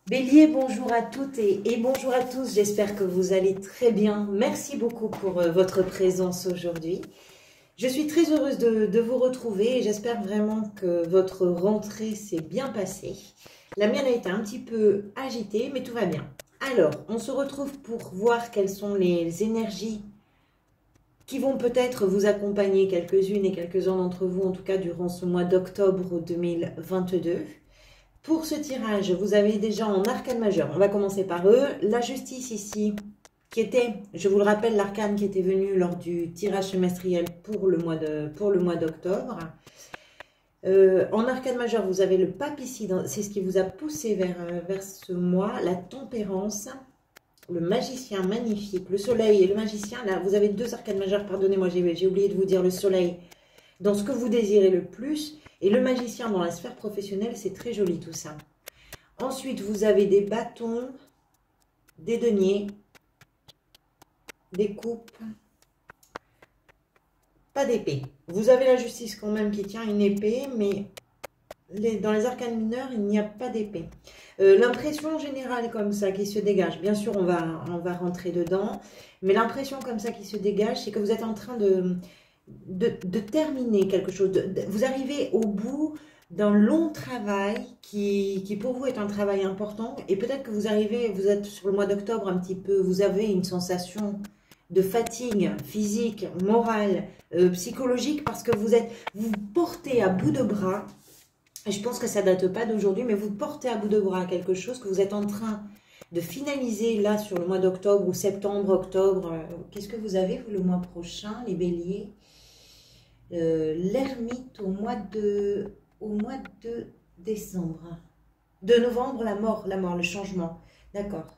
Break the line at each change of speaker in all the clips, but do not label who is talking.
Bélier, bonjour à toutes et bonjour à tous, j'espère que vous allez très bien. Merci beaucoup pour votre présence aujourd'hui. Je suis très heureuse de vous retrouver et j'espère vraiment que votre rentrée s'est bien passée. La mienne a été un petit peu agitée, mais tout va bien. Alors, on se retrouve pour voir quelles sont les énergies qui vont peut-être vous accompagner, quelques-unes et quelques-uns d'entre vous, en tout cas durant ce mois d'octobre 2022. Pour ce tirage, vous avez déjà en arcane majeur, on va commencer par eux, la justice ici, qui était, je vous le rappelle, l'arcane qui était venu lors du tirage semestriel pour le mois d'octobre. En arcane majeur, vous avez le pape ici, c'est ce qui vous a poussé vers ce mois, la tempérance, le magicien magnifique, le soleil et le magicien. Là, vous avez deux arcanes majeures, pardonnez-moi, j'ai oublié de vous dire le soleil dans ce que vous désirez le plus. Et le magicien dans la sphère professionnelle, c'est très joli tout ça. Ensuite, vous avez des bâtons, des deniers, des coupes, pas d'épée. Vous avez la justice quand même qui tient une épée, mais dans les arcanes mineurs, il n'y a pas d'épée. L'impression générale comme ça qui se dégage, bien sûr on va rentrer dedans, mais l'impression comme ça qui se dégage, c'est que vous êtes en train de terminer quelque chose. Vous arrivez au bout d'un long travail qui pour vous est un travail important, et peut-être que vous êtes sur le mois d'octobre un petit peu, vous avez une sensation de fatigue physique, morale, psychologique, parce que vous portez à bout de bras. Et je pense que ça date pas d'aujourd'hui, mais vous portez à bout de bras quelque chose que vous êtes en train de finaliser là sur le mois d'octobre ou septembre, octobre. Qu'est-ce que vous avez vous le mois prochain, les béliers? L'ermite au mois de décembre. De novembre, la mort, le changement. D'accord,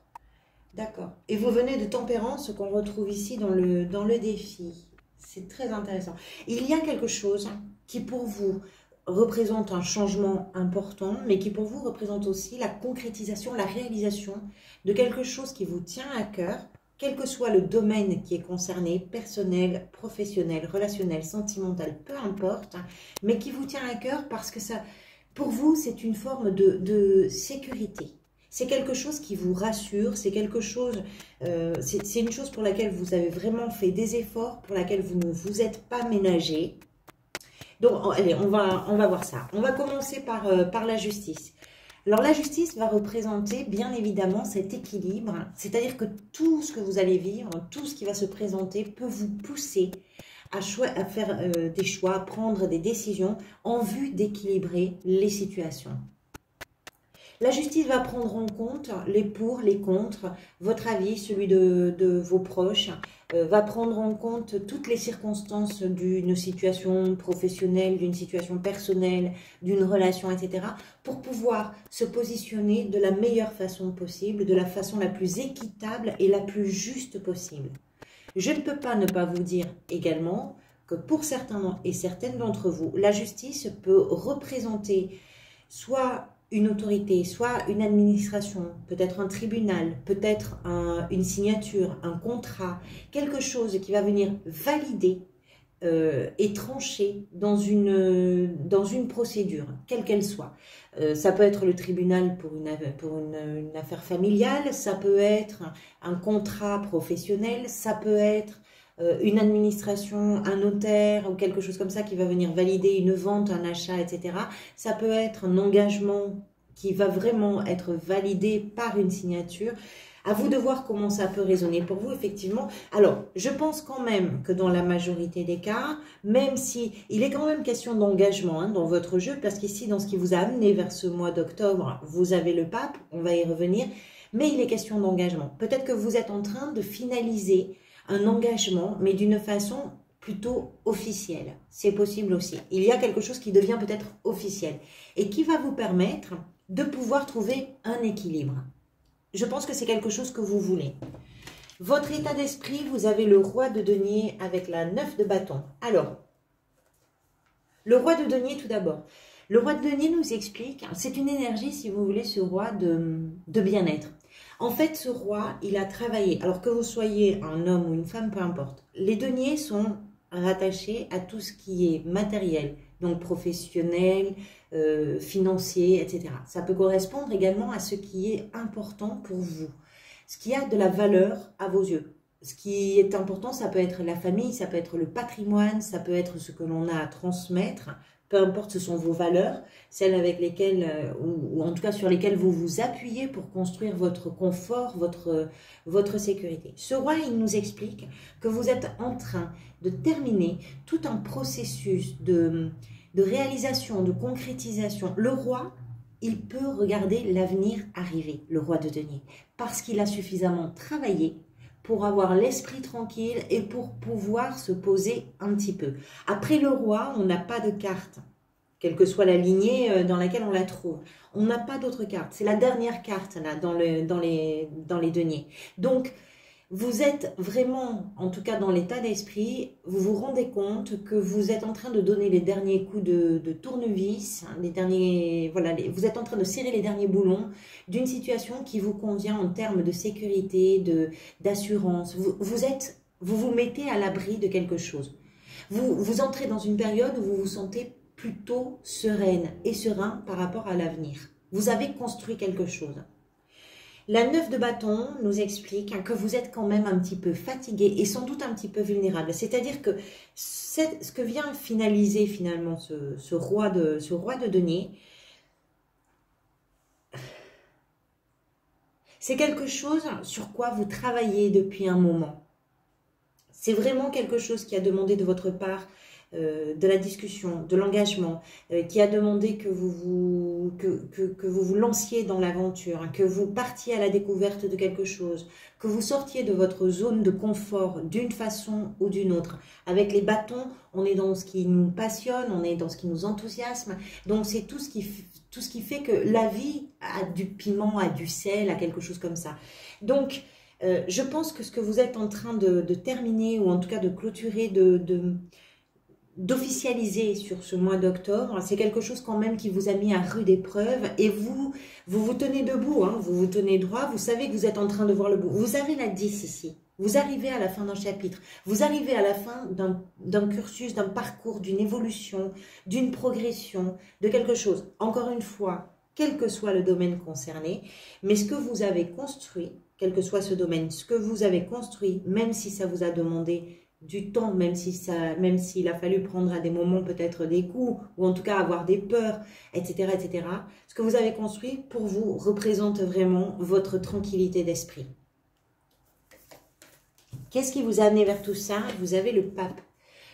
d'accord. Et vous venez de tempérance, ce qu'on retrouve ici dans le défi. C'est très intéressant. Il y a quelque chose qui pour vous représente un changement important, mais qui pour vous représente aussi la concrétisation, la réalisation de quelque chose qui vous tient à cœur, quel que soit le domaine qui est concerné, personnel, professionnel, relationnel, sentimental, peu importe, mais qui vous tient à cœur parce que ça, pour vous, c'est une forme de sécurité. C'est quelque chose qui vous rassure, c'est quelque chose, c'est une chose pour laquelle vous avez vraiment fait des efforts, pour laquelle vous ne vous êtes pas ménagé. Donc, allez, on va voir ça. On va commencer par la justice. Alors, la justice va représenter, bien évidemment, cet équilibre. C'est-à-dire que tout ce que vous allez vivre, tout ce qui va se présenter peut vous pousser à faire des choix, à prendre des décisions en vue d'équilibrer les situations. La justice va prendre en compte les pour, les contre, votre avis, celui de vos proches, va prendre en compte toutes les circonstances d'une situation professionnelle, d'une situation personnelle, d'une relation, etc. pour pouvoir se positionner de la meilleure façon possible, de la façon la plus équitable et la plus juste possible. Je ne peux pas ne pas vous dire également que pour certains et certaines d'entre vous, la justice peut représenter soit une autorité, soit une administration, peut-être un tribunal, peut-être une signature, un contrat, quelque chose qui va venir valider et trancher dans une procédure, quelle qu'elle soit. Ça peut être le tribunal pour une affaire familiale, ça peut être un contrat professionnel, ça peut être une administration, un notaire ou quelque chose comme ça qui va venir valider une vente, un achat, etc. Ça peut être un engagement qui va vraiment être validé par une signature. À vous de voir comment ça peut résonner pour vous, effectivement. Alors, je pense quand même que dans la majorité des cas, même si il est quand même question d'engagement dans votre jeu, parce qu'ici, dans ce qui vous a amené vers ce mois d'octobre, vous avez le pape, on va y revenir, mais il est question d'engagement. Peut-être que vous êtes en train de finaliser un engagement, mais d'une façon plutôt officielle. C'est possible aussi. Il y a quelque chose qui devient peut-être officiel et qui va vous permettre de pouvoir trouver un équilibre. Je pense que c'est quelque chose que vous voulez. Votre état d'esprit, vous avez le roi de denier avec la 9 de bâton. Alors, le roi de denier tout d'abord. Le roi de denier nous explique, c'est une énergie, si vous voulez, ce roi de bien-être. En fait, ce roi, il a travaillé, alors que vous soyez un homme ou une femme, peu importe. Les deniers sont rattachés à tout ce qui est matériel, donc professionnel, financier, etc. Ça peut correspondre également à ce qui est important pour vous, ce qui a de la valeur à vos yeux. Ce qui est important, ça peut être la famille, ça peut être le patrimoine, ça peut être ce que l'on a à transmettre, peu importe, ce sont vos valeurs, celles avec lesquelles, ou en tout cas sur lesquelles vous vous appuyez pour construire votre confort, votre sécurité. Ce roi, il nous explique que vous êtes en train de terminer tout un processus de réalisation, de concrétisation. Le roi, il peut regarder l'avenir arriver, le roi de denier, parce qu'il a suffisamment travaillé pour avoir l'esprit tranquille et pour pouvoir se poser un petit peu. Après le roi, on n'a pas de carte, quelle que soit la lignée dans laquelle on la trouve. On n'a pas d'autre carte. C'est la dernière carte là, dans les deniers. Donc, vous êtes vraiment, en tout cas dans l'état d'esprit, vous vous rendez compte que vous êtes en train de donner les derniers coups de tournevis, hein, vous êtes en train de serrer les derniers boulons d'une situation qui vous convient en termes de sécurité, d'assurance. Vous vous mettez à l'abri de quelque chose. Vous entrez dans une période où vous vous sentez plutôt sereine et serein par rapport à l'avenir. Vous avez construit quelque chose. La 9 de bâton nous explique que vous êtes quand même un petit peu fatigué et sans doute un petit peu vulnérable. C'est-à-dire que ce que vient finaliser finalement ce roi de denier, c'est quelque chose sur quoi vous travaillez depuis un moment. C'est vraiment quelque chose qui a demandé de votre part de la discussion, de l'engagement, qui a demandé que vous vous lanciez dans l'aventure, que vous partiez à la découverte de quelque chose, que vous sortiez de votre zone de confort d'une façon ou d'une autre. Avec les bâtons, on est dans ce qui nous passionne, on est dans ce qui nous enthousiasme. Donc c'est tout ce qui fait que la vie a du piment, a du sel, a quelque chose comme ça. Donc je pense que ce que vous êtes en train de terminer, ou en tout cas de clôturer, d'officialiser sur ce mois d'octobre, c'est quelque chose quand même qui vous a mis à rude épreuve, et vous tenez debout, hein, vous vous tenez droit, vous savez que vous êtes en train de voir le bout. Vous avez la 10 ici, vous arrivez à la fin d'un chapitre, vous arrivez à la fin d'un cursus, d'un parcours, d'une évolution, d'une progression, de quelque chose. Encore une fois, quel que soit le domaine concerné, mais ce que vous avez construit, quel que soit ce domaine, ce que vous avez construit, même si ça vous a demandé du temps, même s'il a fallu prendre à des moments peut-être des coups, ou en tout cas avoir des peurs, etc., etc. Ce que vous avez construit, pour vous, représente vraiment votre tranquillité d'esprit. Qu'est-ce qui vous a amené vers tout ça? Vous avez le pape.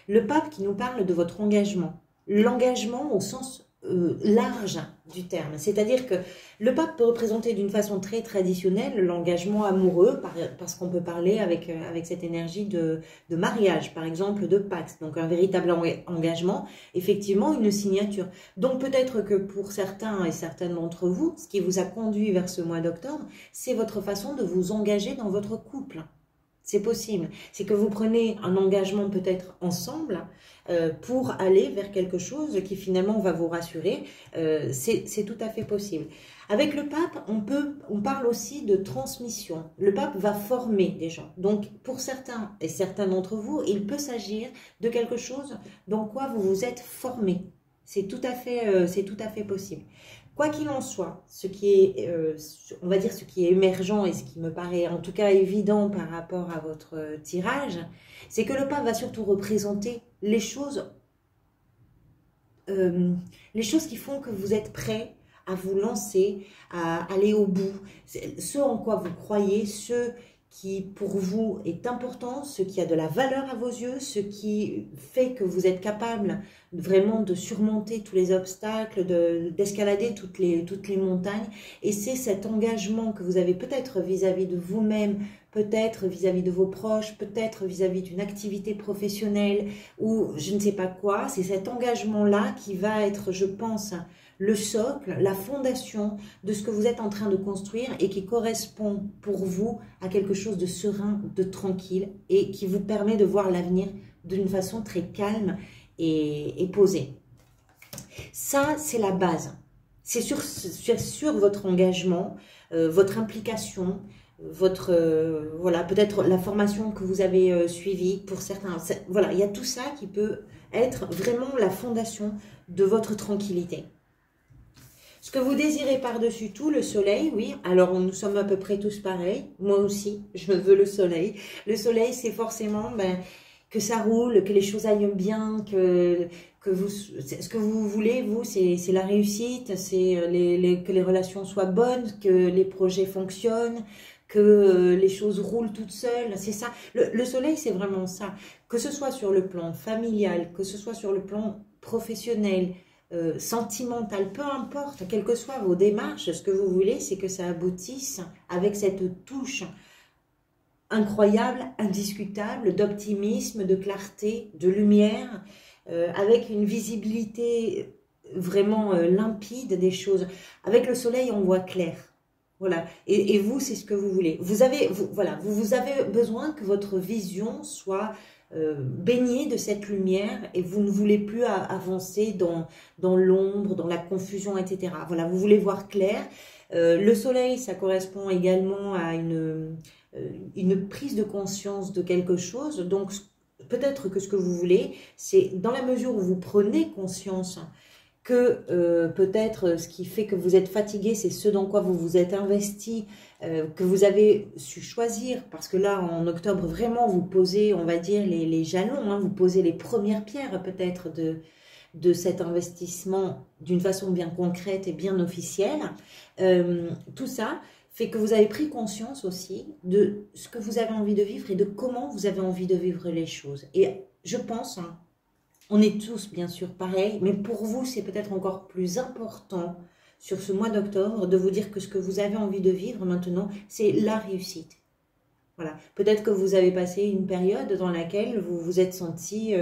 Le pape qui nous parle de votre engagement. L'engagement au sens large du terme. C'est-à-dire que le pape peut représenter d'une façon très traditionnelle l'engagement amoureux, parce qu'on peut parler avec cette énergie de mariage, par exemple de Pax. Donc un véritable engagement, effectivement une signature. Donc peut-être que pour certains et certaines d'entre vous, ce qui vous a conduit vers ce mois d'octobre, c'est votre façon de vous engager dans votre couple. C'est possible. C'est que vous prenez un engagement peut-être ensemble pour aller vers quelque chose qui finalement va vous rassurer. C'est tout à fait possible. Avec le pape, on parle aussi de transmission. Le pape va former des gens. Donc pour certains et certains d'entre vous, il peut s'agir de quelque chose dans quoi vous vous êtes formé. C'est tout à fait possible. Quoi qu'il en soit, ce qui est, on va dire, ce qui est émergent et ce qui me paraît en tout cas évident par rapport à votre tirage, c'est que le pape va surtout représenter les choses qui font que vous êtes prêt à vous lancer, à aller au bout, ce en quoi vous croyez, ce qui pour vous est important, ce qui a de la valeur à vos yeux, ce qui fait que vous êtes capable vraiment de surmonter tous les obstacles, d'escalader toutes les montagnes. Et c'est cet engagement que vous avez peut-être vis-à-vis de vous-même, peut-être vis-à-vis de vos proches, peut-être vis-à-vis d'une activité professionnelle ou je ne sais pas quoi. C'est cet engagement-là qui va être, je pense, le socle, la fondation de ce que vous êtes en train de construire et qui correspond pour vous à quelque chose de serein, de tranquille et qui vous permet de voir l'avenir d'une façon très calme et posée. Ça, c'est la base. C'est sur votre engagement, votre implication, voilà, peut-être la formation que vous avez suivie pour certains. Voilà, il y a tout ça qui peut être vraiment la fondation de votre tranquillité. Ce que vous désirez par-dessus tout, le soleil, oui. Alors, nous sommes à peu près tous pareils. Moi aussi, je veux le soleil. Le soleil, c'est forcément que ça roule, que les choses aillent bien, ce que vous voulez, vous, c'est la réussite, c'est que les relations soient bonnes, que les projets fonctionnent, que les choses roulent toutes seules. C'est ça. Le soleil, c'est vraiment ça. Que ce soit sur le plan familial, que ce soit sur le plan professionnel, sentimentale, peu importe, quelles que soient vos démarches, ce que vous voulez, c'est que ça aboutisse avec cette touche incroyable, indiscutable, d'optimisme, de clarté, de lumière, avec une visibilité vraiment limpide des choses. Avec le soleil, on voit clair. Voilà. Et vous, c'est ce que vous voulez. Vous avez besoin que votre vision soit baignée de cette lumière et vous ne voulez plus avancer dans l'ombre, dans la confusion, etc. Voilà, vous voulez voir clair. Le soleil, ça correspond également à une prise de conscience de quelque chose. Donc, peut-être que ce que vous voulez, c'est dans la mesure où vous prenez conscience que peut-être ce qui fait que vous êtes fatigué, c'est ce dans quoi vous vous êtes investi, que vous avez su choisir, parce que là, en octobre, vraiment, vous posez, on va dire, les jalons, hein, vous posez les premières pierres peut-être de cet investissement d'une façon bien concrète et bien officielle. Tout ça fait que vous avez pris conscience aussi de ce que vous avez envie de vivre et de comment vous avez envie de vivre les choses. Et je pense... hein, on est tous bien sûr pareils, mais pour vous, c'est peut-être encore plus important sur ce mois d'octobre de vous dire que ce que vous avez envie de vivre maintenant, c'est la réussite. Voilà. Peut-être que vous avez passé une période dans laquelle vous vous êtes senti,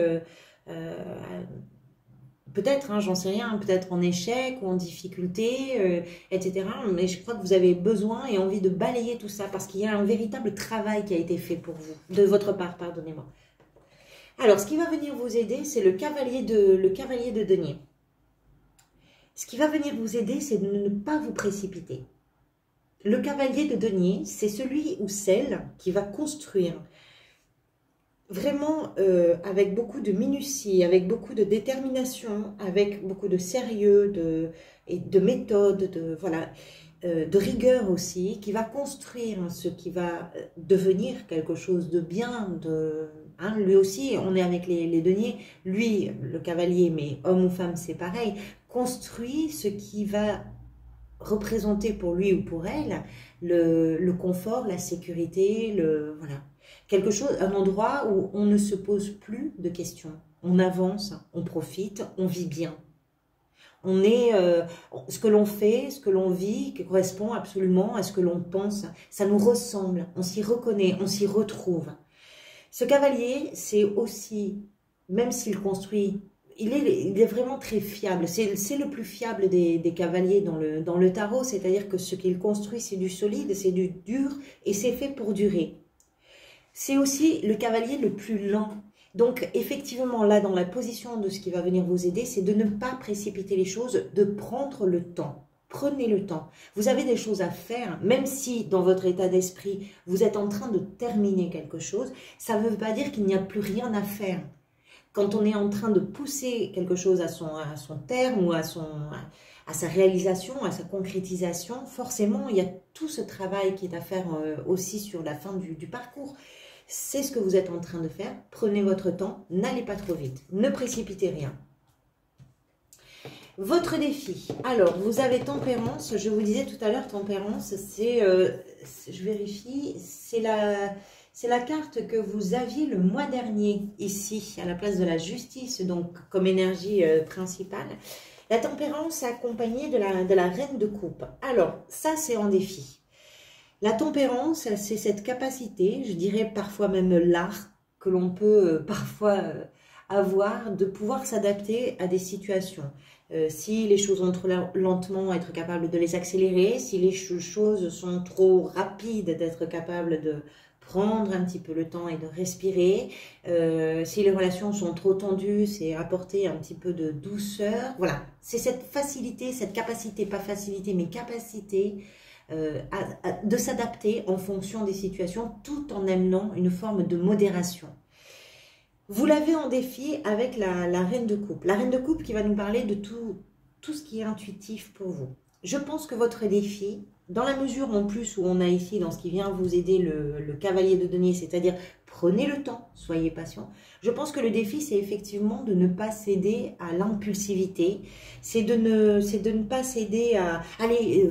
peut-être, hein, j'en sais rien, peut-être en échec ou en difficulté, etc. Mais je crois que vous avez besoin et envie de balayer tout ça parce qu'il y a un véritable travail qui a été fait pour vous, de votre part, pardonnez-moi. Alors, ce qui va venir vous aider, c'est le cavalier de denier. Ce qui va venir vous aider, c'est de ne pas vous précipiter. Le cavalier de denier, c'est celui ou celle qui va construire vraiment avec beaucoup de minutie, avec beaucoup de détermination, avec beaucoup de sérieux, et de méthode, voilà, de rigueur aussi, qui va construire ce qui va devenir quelque chose de bien, hein, lui aussi, on est avec les deniers, lui, le cavalier, mais homme ou femme, c'est pareil, construit ce qui va représenter pour lui ou pour elle le confort, la sécurité, voilà. Quelque chose, un endroit où on ne se pose plus de questions. On avance, on profite, on vit bien. On est, ce que l'on fait, ce que l'on vit, qui correspond absolument à ce que l'on pense. Ça nous ressemble, on s'y reconnaît, on s'y retrouve. Ce cavalier, c'est aussi, même s'il construit, il est vraiment très fiable. C'est le plus fiable des cavaliers dans le tarot, c'est-à-dire que ce qu'il construit, c'est du solide, c'est du dur et c'est fait pour durer. C'est aussi le cavalier le plus lent. Donc, effectivement, là, dans la position de ce qui va venir vous aider, c'est de ne pas précipiter les choses, de prendre le temps. Prenez le temps. Vous avez des choses à faire, même si dans votre état d'esprit, vous êtes en train de terminer quelque chose, ça ne veut pas dire qu'il n'y a plus rien à faire. Quand on est en train de pousser quelque chose à son terme ou à sa réalisation, à sa concrétisation, forcément, il y a tout ce travail qui est à faire aussi sur la fin du parcours. C'est ce que vous êtes en train de faire. Prenez votre temps, n'allez pas trop vite, ne précipitez rien. Votre défi. Alors, vous avez tempérance. Je vous disais tout à l'heure, tempérance, c'est, je vérifie, c'est la carte que vous aviez le mois dernier, ici, à la place de la justice, donc comme énergie principale. La tempérance accompagnée de la reine de coupe. Alors, ça, c'est en défi. La tempérance, c'est cette capacité, je dirais parfois même l'art, que l'on peut parfois avoir, de pouvoir s'adapter à des situations. Si les choses vont trop lentement, être capable de les accélérer. Si les choses sont trop rapides, d'être capable de prendre un petit peu le temps et de respirer. Si les relations sont trop tendues, c'est apporter un petit peu de douceur. Voilà, c'est cette facilité, cette capacité, pas facilité, mais capacité de s'adapter en fonction des situations tout en amenant une forme de modération. Vous l'avez en défi avec la reine de coupe. La reine de coupe qui va nous parler de tout ce qui est intuitif pour vous. je pense que votre défi, dans la mesure en plus où on a ici, dans ce qui vient vous aider, le cavalier de denier, c'est-à-dire prenez le temps, soyez patient. Je pense que le défi, c'est effectivement de ne pas céder à l'impulsivité. C'est de ne pas céder à, allez,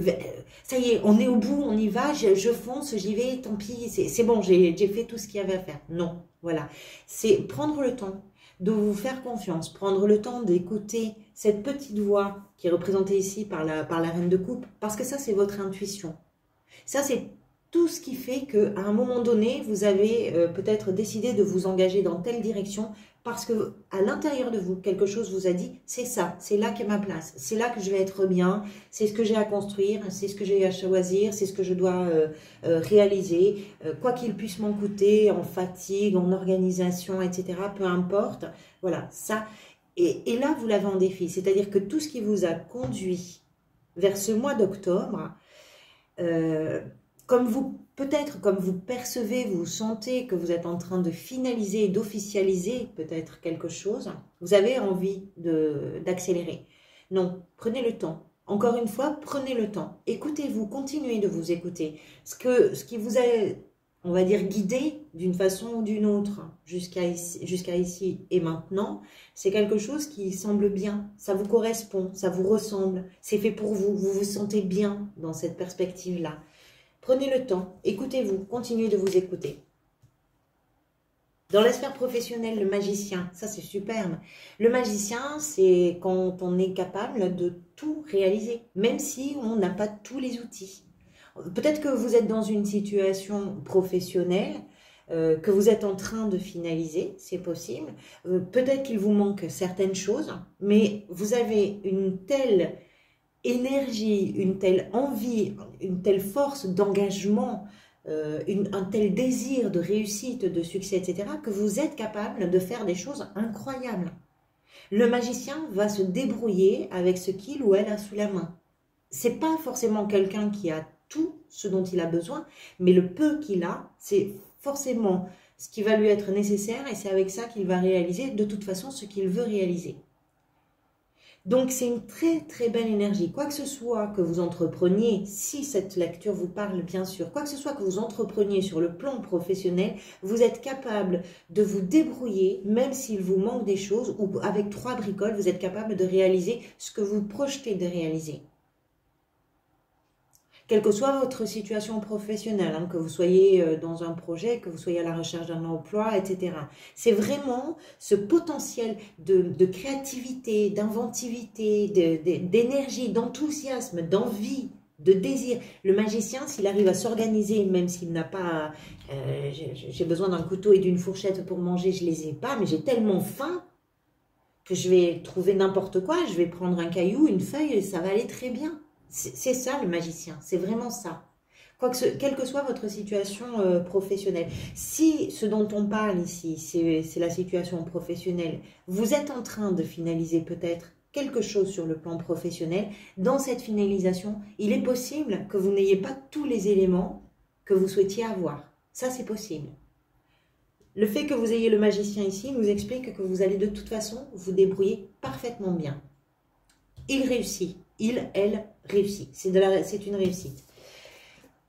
ça y est, on est au bout, on y va, je fonce, j'y vais, tant pis, c'est bon, j'ai fait tout ce qu'il y avait à faire. Non, voilà. C'est prendre le temps de vous faire confiance, prendre le temps d'écouter cette petite voix qui est représentée ici par la reine de coupe, parce que ça, c'est votre intuition. Ça, c'est tout ce qui fait qu'à un moment donné, vous avez peut-être décidé de vous engager dans telle direction, parce que à l'intérieur de vous, quelque chose vous a dit, c'est ça, c'est là qu'est ma place, c'est là que je vais être bien, c'est ce que j'ai à construire, c'est ce que j'ai à choisir, c'est ce que je dois réaliser, quoi qu'il puisse m'en coûter, en fatigue, en organisation, etc., peu importe, voilà, ça. Et là, vous l'avez en défi, c'est-à-dire que tout ce qui vous a conduit vers ce mois d'octobre, peut-être comme vous percevez, vous sentez que vous êtes en train de finaliser et d'officialiser peut-être quelque chose, vous avez envie d'accélérer. Non, prenez le temps. Encore une fois, prenez le temps. Écoutez-vous, continuez de vous écouter. Ce qui vous a, on va dire, guidé d'une façon ou d'une autre jusqu'à ici et maintenant, c'est quelque chose qui semble bien. Ça vous correspond, ça vous ressemble. C'est fait pour vous, vous vous sentez bien dans cette perspective-là. Prenez le temps, écoutez-vous, continuez de vous écouter. Dans la sphère professionnelle, le magicien, ça c'est superbe. Le magicien, c'est quand on est capable de tout réaliser, même si on n'a pas tous les outils. Peut-être que vous êtes dans une situation professionnelle, que vous êtes en train de finaliser, c'est possible. Peut-être qu'il vous manque certaines choses, mais vous avez une telle énergie, une telle envie, une telle force d'engagement, un tel désir de réussite, de succès, etc., que vous êtes capable de faire des choses incroyables. Le magicien va se débrouiller avec ce qu'il ou elle a sous la main. C'est pas forcément quelqu'un qui a tout ce dont il a besoin, mais le peu qu'il a, c'est forcément ce qui va lui être nécessaire et c'est avec ça qu'il va réaliser de toute façon ce qu'il veut réaliser. Donc, c'est une très très belle énergie. Quoi que ce soit que vous entrepreniez, si cette lecture vous parle bien sûr, quoi que ce soit que vous entrepreniez sur le plan professionnel, vous êtes capable de vous débrouiller, même s'il vous manque des choses, ou avec 3 bricoles, vous êtes capable de réaliser ce que vous projetez de réaliser. Quelle que soit votre situation professionnelle, hein, que vous soyez dans un projet, que vous soyez à la recherche d'un emploi, etc. C'est vraiment ce potentiel de créativité, d'inventivité, d'énergie, d'enthousiasme, d'envie, de désir. Le magicien, s'il arrive à s'organiser, même s'il n'a pas... j'ai besoin d'un couteau et d'une fourchette pour manger, je ne les ai pas, mais j'ai tellement faim que je vais trouver n'importe quoi, je vais prendre un caillou, une feuille, et ça va aller très bien. C'est ça le magicien, c'est vraiment ça. Quelle que soit votre situation professionnelle. Si ce dont on parle ici, c'est la situation professionnelle, vous êtes en train de finaliser peut-être quelque chose sur le plan professionnel, dans cette finalisation, il est possible que vous n'ayez pas tous les éléments que vous souhaitiez avoir. Ça, c'est possible. Le fait que vous ayez le magicien ici nous explique que vous allez de toute façon vous débrouiller parfaitement bien. Il réussit. Il, elle, réussit. C'est une réussite.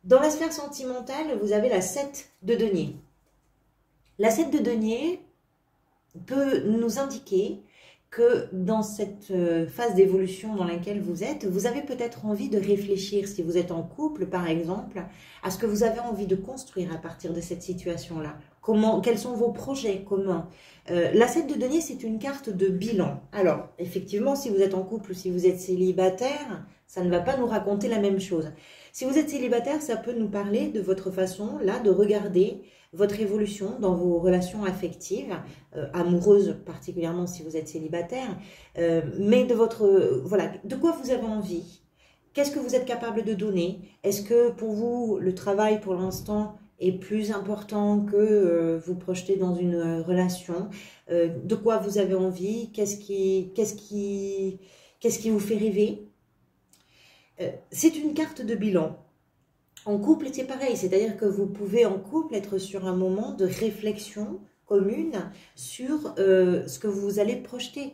Dans la sphère sentimentale, vous avez la 7 de denier. La 7 de denier peut nous indiquer que dans cette phase d'évolution dans laquelle vous êtes, vous avez peut-être envie de réfléchir, si vous êtes en couple par exemple, à ce que vous avez envie de construire à partir de cette situation-là. Quels sont vos projets communs? La 7 de denier, c'est une carte de bilan. Alors, effectivement, si vous êtes en couple ou si vous êtes célibataire, ça ne va pas nous raconter la même chose. Si vous êtes célibataire, ça peut nous parler de votre façon, là, de regarder votre évolution dans vos relations affectives, amoureuses particulièrement si vous êtes célibataire, mais de voilà, de quoi vous avez envie? Qu'est-ce que vous êtes capable de donner? Est-ce que pour vous, le travail pour l'instant est plus important que vous projeter dans une relation? De quoi vous avez envie? Qu'est-ce qui vous fait rêver? C'est une carte de bilan. En couple, c'est pareil, c'est-à-dire que vous pouvez en couple être sur un moment de réflexion commune sur ce que vous allez projeter.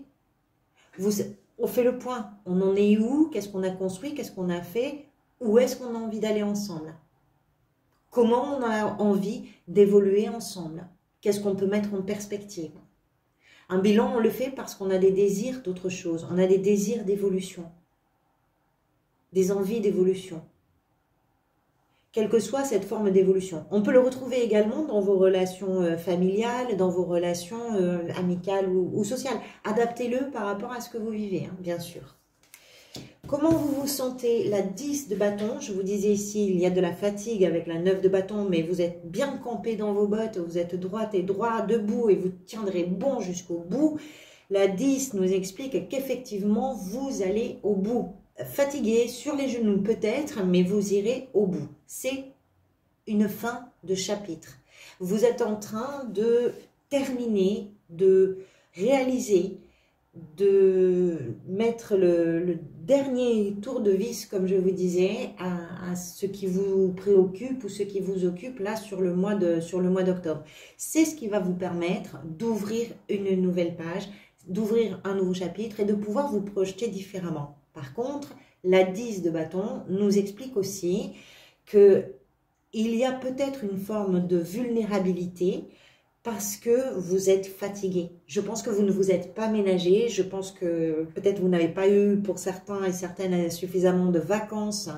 on fait le point. On en est où? Qu'est-ce qu'on a construit? Qu'est-ce qu'on a fait? Où est-ce qu'on a envie d'aller ensemble? Comment on a envie d'évoluer ensemble? Qu'est-ce qu'on peut mettre en perspective? Un bilan, on le fait parce qu'on a des désirs d'autre chose. On a des désirs d'évolution, des envies d'évolution. Quelle que soit cette forme d'évolution. On peut le retrouver également dans vos relations familiales, dans vos relations amicales ou sociales. Adaptez-le par rapport à ce que vous vivez, hein, bien sûr. Comment vous vous sentez? La 10 de bâton, je vous disais ici, il y a de la fatigue avec la 9 de bâton, mais vous êtes bien campé dans vos bottes, vous êtes droite et droit, debout, et vous tiendrez bon jusqu'au bout. La 10 nous explique qu'effectivement, vous allez au bout. Fatigué, sur les genoux peut-être, mais vous irez au bout. C'est une fin de chapitre. Vous êtes en train de terminer, de réaliser, de mettre le dernier tour de vis, comme je vous disais, à ce qui vous préoccupe ou ce qui vous occupe là sur le mois d'octobre. C'est ce qui va vous permettre d'ouvrir une nouvelle page, d'ouvrir un nouveau chapitre et de pouvoir vous projeter différemment. Par contre, la 10 de bâton nous explique aussi qu'il y a peut-être une forme de vulnérabilité parce que vous êtes fatigué. Je pense que vous ne vous êtes pas ménagé. Je pense que peut-être vous n'avez pas eu, pour certains et certaines, suffisamment de vacances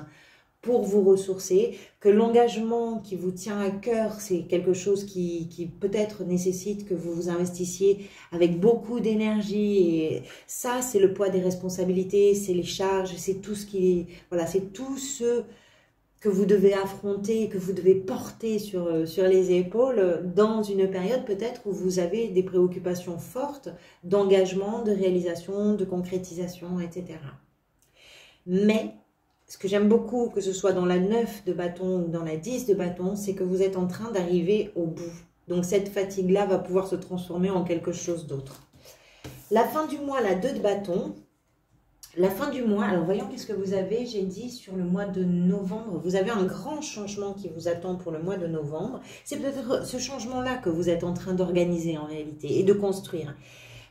pour vous ressourcer, que l'engagement qui vous tient à cœur, c'est quelque chose qui peut-être nécessite que vous vous investissiez avec beaucoup d'énergie. Et ça, c'est le poids des responsabilités, c'est les charges, c'est tout ce qui... Voilà, c'est tout ce que vous devez affronter, que vous devez porter sur les épaules dans une période peut-être où vous avez des préoccupations fortes d'engagement, de réalisation, de concrétisation, etc. Mais ce que j'aime beaucoup, que ce soit dans la 9 de bâton ou dans la 10 de bâton, c'est que vous êtes en train d'arriver au bout. Donc cette fatigue-là va pouvoir se transformer en quelque chose d'autre. La fin du mois, la 2 de bâton. La fin du mois, alors voyons qu'est-ce que vous avez, j'ai dit sur le mois de novembre, vous avez un grand changement qui vous attend pour le mois de novembre. C'est peut-être ce changement-là que vous êtes en train d'organiser en réalité et de construire.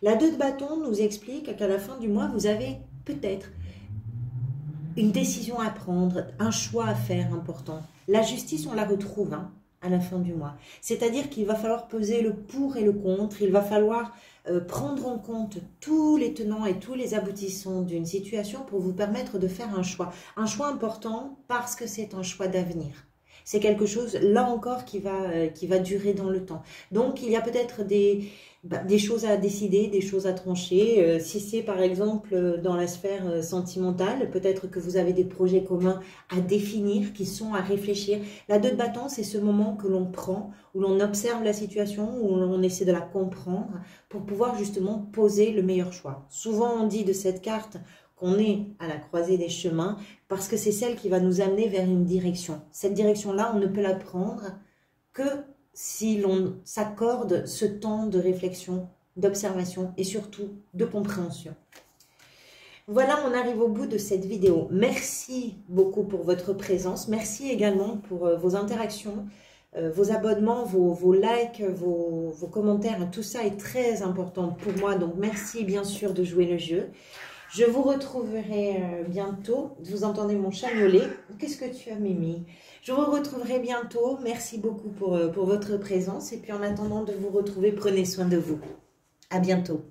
La 2 de bâton nous explique qu'à la fin du mois, vous avez peut-être une décision à prendre, un choix à faire important. La justice, on la retrouve à la fin du mois. C'est-à-dire qu'il va falloir peser le pour et le contre, il va falloir prendre en compte tous les tenants et tous les aboutissants d'une situation pour vous permettre de faire un choix important parce que c'est un choix d'avenir. C'est quelque chose, là encore, qui va durer dans le temps. Donc, il y a peut-être des choses à décider, des choses à trancher. Si c'est, par exemple, dans la sphère sentimentale, peut-être que vous avez des projets communs à définir, qui sont à réfléchir. La 2 de bâton, c'est ce moment que l'on prend, où l'on observe la situation, où l'on essaie de la comprendre, pour pouvoir justement poser le meilleur choix. Souvent, on dit de cette carte qu'on est à la croisée des chemins parce que c'est celle qui va nous amener vers une direction. Cette direction-là, on ne peut la prendre que si l'on s'accorde ce temps de réflexion, d'observation et surtout de compréhension. Voilà, on arrive au bout de cette vidéo. Merci beaucoup pour votre présence. Merci également pour vos interactions, vos abonnements, vos likes, vos commentaires. Tout ça est très important pour moi. Donc, merci bien sûr de jouer le jeu. Je vous retrouverai bientôt. Vous entendez mon chat miauler. Qu'est-ce que tu as, Mimi? Je vous retrouverai bientôt. Merci beaucoup pour votre présence. Et puis en attendant de vous retrouver, prenez soin de vous. À bientôt.